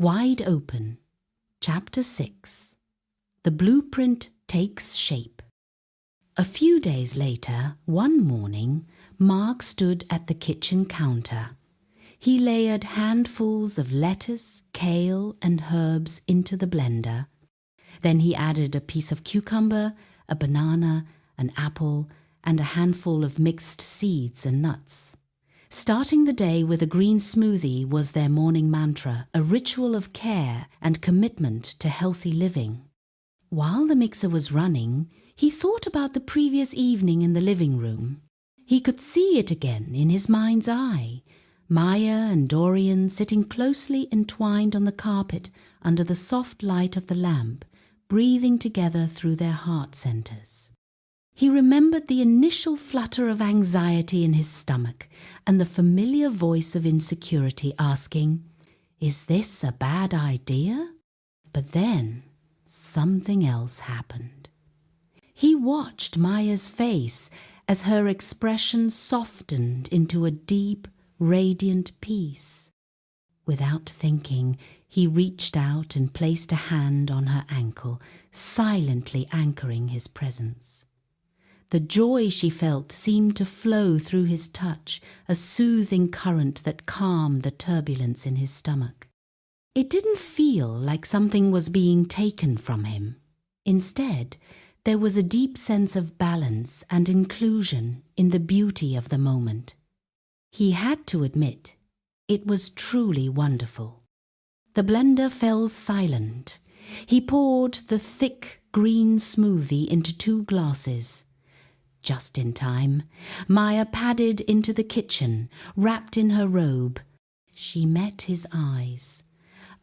Wide Open, Chapter 6. The Blueprint Takes Shape. A few days later, one morning, Mark stood at the kitchen counter. He layered handfuls of lettuce, kale, and herbs into the blender. Then he added a piece of cucumber, a banana, an apple, and a handful of mixed seeds and nuts. Starting the day with a green smoothie was their morning mantra, a ritual of care and commitment to healthy living. While the mixer was running, he thought about the previous evening in the living room. He could see it again in his mind's eye. Maia and Dorian sitting closely entwined on the carpet under the soft light of the lamp, breathing together through their heart centers. He remembered the initial flutter of anxiety in his stomach and the familiar voice of insecurity asking, "Is this a bad idea?" But then something else happened. He watched Maia's face as her expression softened into a deep, radiant peace. Without thinking, he reached out and placed a hand on her ankle, silently anchoring his presence. The joy she felt seemed to flow through his touch, a soothing current that calmed the turbulence in his stomach. It didn't feel like something was being taken from him. Instead, there was a deep sense of balance and inclusion in the beauty of the moment. He had to admit, it was truly wonderful. The blender fell silent. He poured the thick green smoothie into 2 glasses. Just in time, Maia padded into the kitchen, wrapped in her robe. She met his eyes,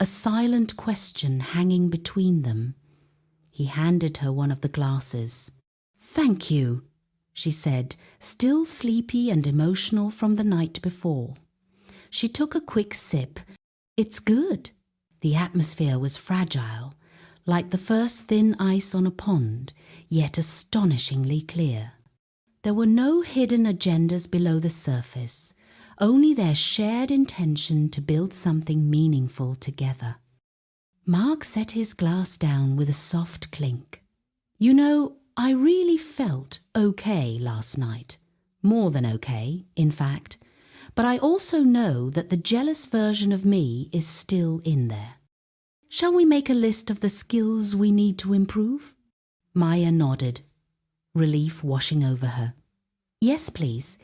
a silent question hanging between them. He handed her one of the glasses. "Thank you," she said, still sleepy and emotional from the night before. She took a quick sip. "It's good." The atmosphere was fragile, like the first thin ice on a pond, yet astonishingly clear. There were no hidden agendas below the surface, only their shared intention to build something meaningful together. Mark set his glass down with a soft clink. "You know, I really felt okay last night. More than okay, in fact. But I also know that the jealous version of me is still in there. Shall we make a list of the skills we need to improve?" Maia nodded, relief washing over her. "Yes, please.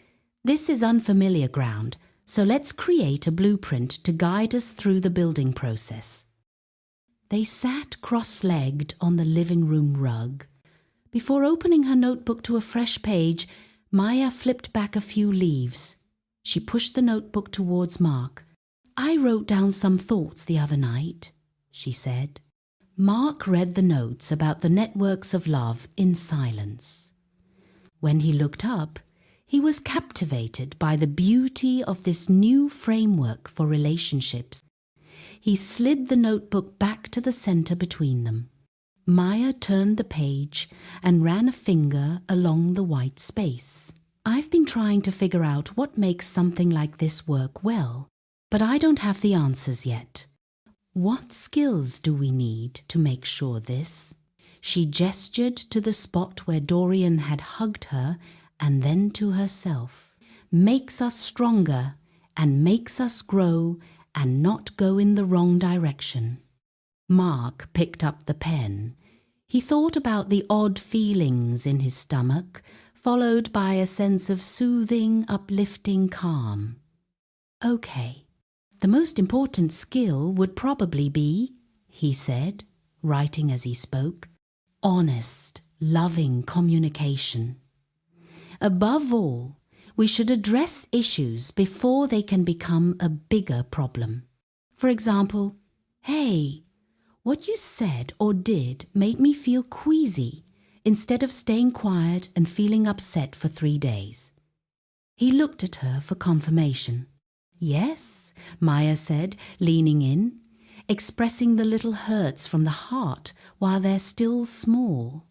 This is unfamiliar ground, so let's create a blueprint to guide us through the building process." They sat cross-legged on the living room rug. Before opening her notebook to a fresh page, Maia flipped back a few leaves. She pushed the notebook towards Mark. "I wrote down some thoughts the other night," she said. Mark read the notes about the networks of love in silence. When he looked up, he was captivated by the beauty of this new framework for relationships. He slid the notebook back to the center between them. Maia turned the page and ran a finger along the white space. "I've been trying to figure out what makes something like this work well, but I don't have the answers yet. What skills do we need to make sure this?" She gestured to the spot where Dorian had hugged her and then to herself. "Makes us stronger and makes us grow and not go in the wrong direction." Mark picked up the pen. He thought about the odd feelings in his stomach, followed by a sense of soothing, uplifting calm. "Okay, the most important skill would probably be," he said, writing as he spoke, "honest, loving communication. Above all, we should address issues before they can become a bigger problem. For example, 'Hey, what you said or did made me feel queasy,' instead of staying quiet and feeling upset for 3 days. He looked at her for confirmation. "Yes," Maia said, leaning in, expressing the little hurts from the heart while they're still small.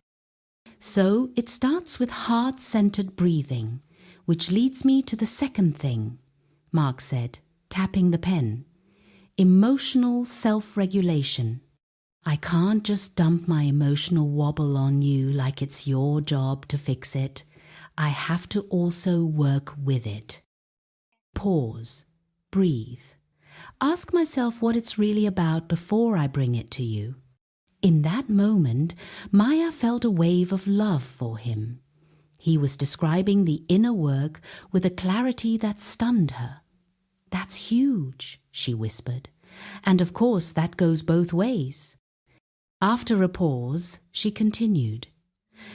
"So it starts with heart-centered breathing, which leads me to the second thing," Mark said, tapping the pen. emotional self-regulation. I can't just dump my emotional wobble on you like it's your job to fix it. I have to also work with it. Pause. Breathe. Ask myself what it's really about before I bring it to you. In that moment, Maia felt a wave of love for him. He was describing the inner work with a clarity that stunned her. "That's huge," she whispered. "And of course that goes both ways." After a pause, she continued.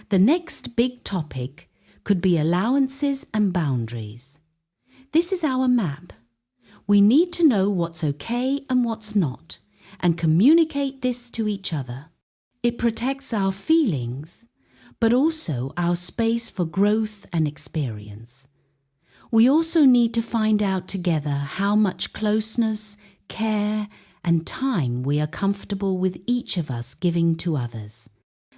"The next big topic could be allowances and boundaries. This is our map. We need to know what's okay and what's not, and communicate this to each other. It protects our feelings, but also our space for growth and experience. We also need to find out together how much closeness, care, and time we are comfortable with each of us giving to others.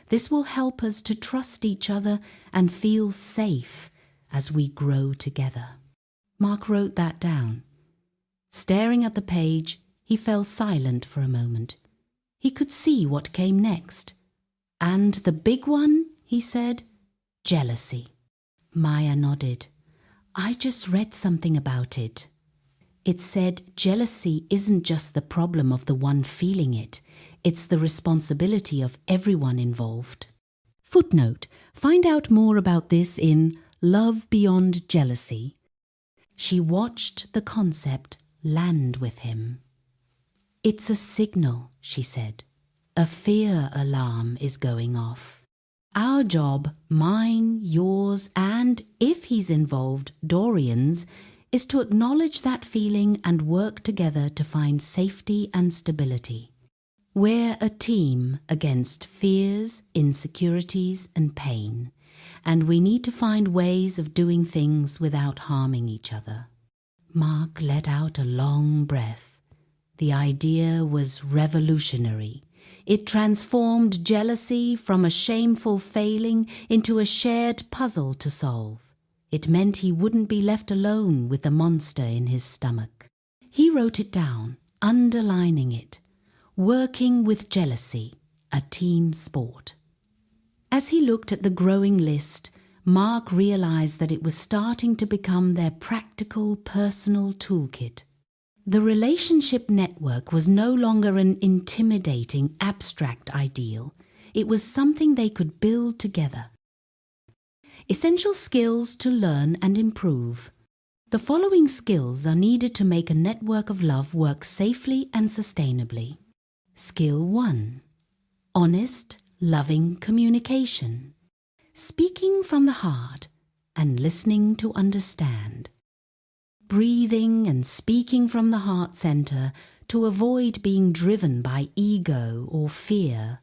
This will help us to trust each other and feel safe as we grow together." Mark wrote that down. Staring at the page, he fell silent for a moment. He could see what came next. "And the big one," he said, "jealousy." Maia nodded. "I just read something about it. It said jealousy isn't just the problem of the one feeling it, it's the responsibility of everyone involved." Footnote: find out more about this in Love Beyond Jealousy. She watched the concept land with him. "It's a signal," she said. "A fear alarm is going off. Our job, mine, yours, and, if he's involved, Dorian's, is to acknowledge that feeling and work together to find safety and stability. We're a team against fears, insecurities, and pain, and we need to find ways of doing things without harming each other." Mark let out a long breath. The idea was revolutionary. It transformed jealousy from a shameful failing into a shared puzzle to solve. It meant he wouldn't be left alone with the monster in his stomach. He wrote it down, underlining it. Working with jealousy, a team sport. As he looked at the growing list, Mark realized that it was starting to become their practical, personal toolkit. The relationship network was no longer an intimidating, abstract ideal. It was something they could build together. Essential skills to learn and improve. The following skills are needed to make a network of love work safely and sustainably. Skill 1. Honest, loving communication. Speaking from the heart and listening to understand. Breathing and speaking from the heart center to avoid being driven by ego or fear.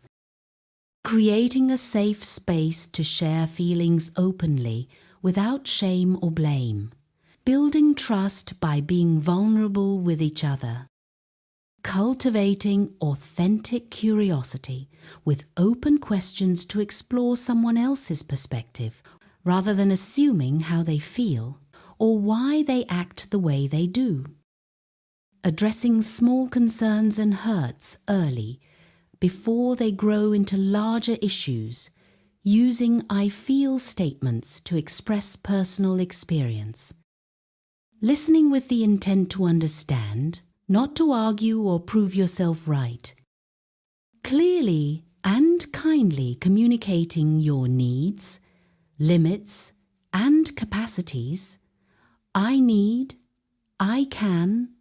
Creating a safe space to share feelings openly without shame or blame. Building trust by being vulnerable with each other. Cultivating authentic curiosity with open questions to explore someone else's perspective rather than assuming how they feel or why they act the way they do. Addressing small concerns and hurts early before they grow into larger issues, using "I feel" statements to express personal experience. Listening with the intent to understand, not to argue or prove yourself right. Clearly and kindly communicating your needs, limits, and capacities. I need, I can,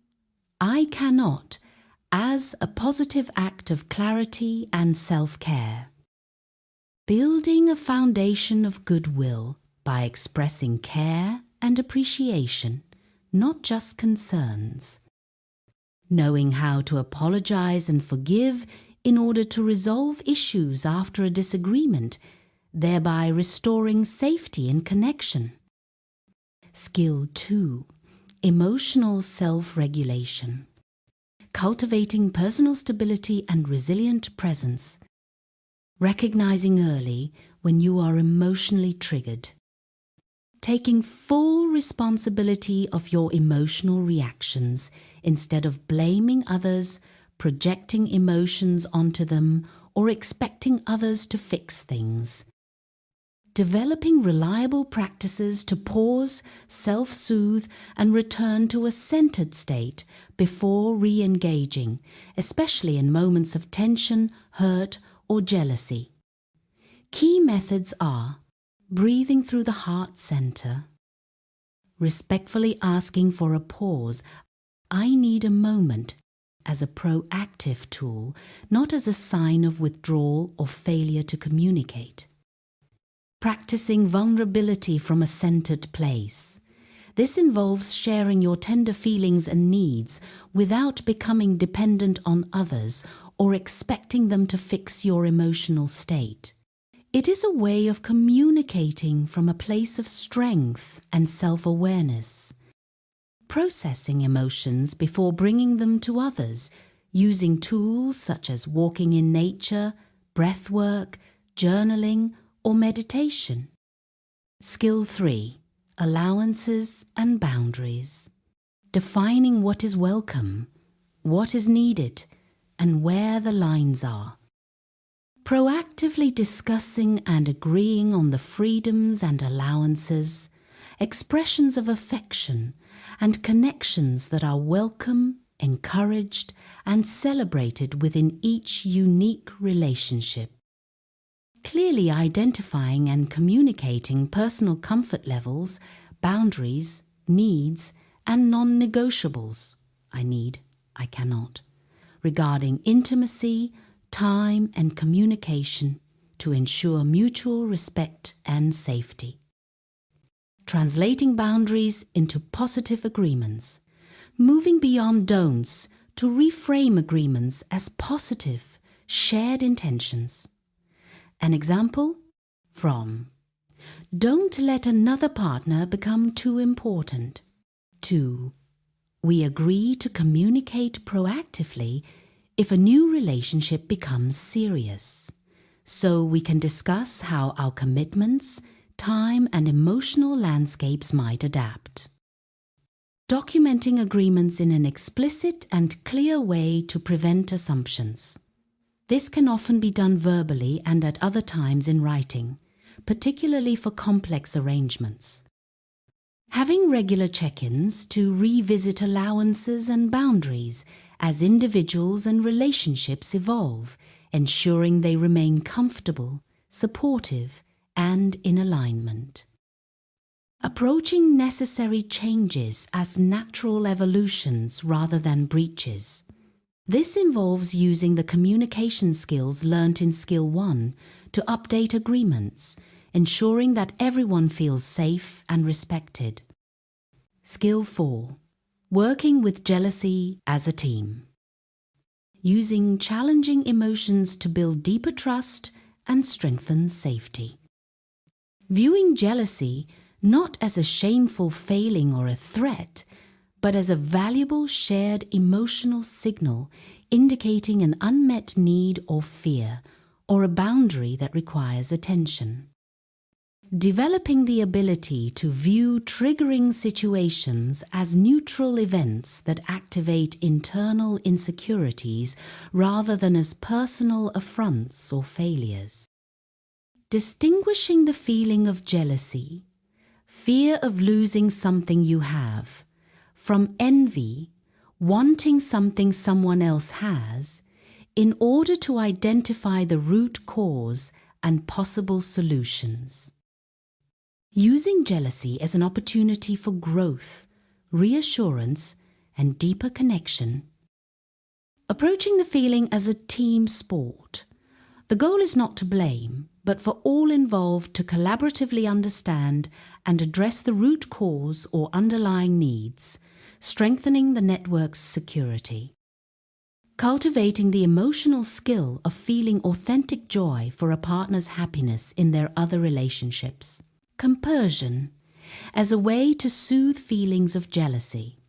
I cannot, as a positive act of clarity and self-care. Building a foundation of goodwill by expressing care and appreciation, not just concerns. Knowing how to apologize and forgive in order to resolve issues after a disagreement, thereby restoring safety and connection. Skill 2. Emotional self-regulation. Cultivating personal stability and resilient presence. Recognizing early when you are emotionally triggered. Taking full responsibility of your emotional reactions, instead of blaming others, projecting emotions onto them, or expecting others to fix things. Developing reliable practices to pause, self-soothe, and return to a centered state before re-engaging, especially in moments of tension, hurt, or jealousy. Key methods are breathing through the heart center, respectfully asking for a pause, I need a moment, as a proactive tool, not as a sign of withdrawal or failure to communicate. Practicing vulnerability from a centered place. This involves sharing your tender feelings and needs without becoming dependent on others or expecting them to fix your emotional state. It is a way of communicating from a place of strength and self-awareness. Processing emotions before bringing them to others, using tools such as walking in nature, breath work, journaling, or meditation. Skill 3. Allowances and boundaries. Defining what is welcome, what is needed, and where the lines are. Proactively discussing and agreeing on the freedoms and allowances, expressions of affection, and connections that are welcome, encouraged, and celebrated within each unique relationship. Clearly identifying and communicating personal comfort levels, boundaries, needs, and non-negotiables, I need, I cannot, regarding intimacy, time, and communication to ensure mutual respect and safety. Translating boundaries into positive agreements, moving beyond don'ts to reframe agreements as positive, shared intentions. An example from don't let another partner become too important, to we agree to communicate proactively if a new relationship becomes serious, so we can discuss how our commitments, time, and emotional landscapes might adapt. Documenting agreements in an explicit and clear way to prevent assumptions. This can often be done verbally and at other times in writing, particularly for complex arrangements. Having regular check-ins to revisit allowances and boundaries as individuals and relationships evolve, ensuring they remain comfortable, supportive, and in alignment. Approaching necessary changes as natural evolutions rather than breaches. This involves using the communication skills learnt in Skill 1 to update agreements, ensuring that everyone feels safe and respected. Skill 4. Working with jealousy as a team. Using challenging emotions to build deeper trust and strengthen safety. Viewing jealousy not as a shameful failing or a threat, but as a valuable shared emotional signal indicating an unmet need or fear, or a boundary that requires attention. Developing the ability to view triggering situations as neutral events that activate internal insecurities rather than as personal affronts or failures. Distinguishing the feeling of jealousy, fear of losing something you have, from envy, wanting something someone else has, in order to identify the root cause and possible solutions. Using jealousy as an opportunity for growth, reassurance, and deeper connection. Approaching the feeling as a team sport. The goal is not to blame, but for all involved to collaboratively understand and address the root cause or underlying needs, strengthening the network's security. Cultivating the emotional skill of feeling authentic joy for a partner's happiness in their other relationships. Compersion, as a way to soothe feelings of jealousy.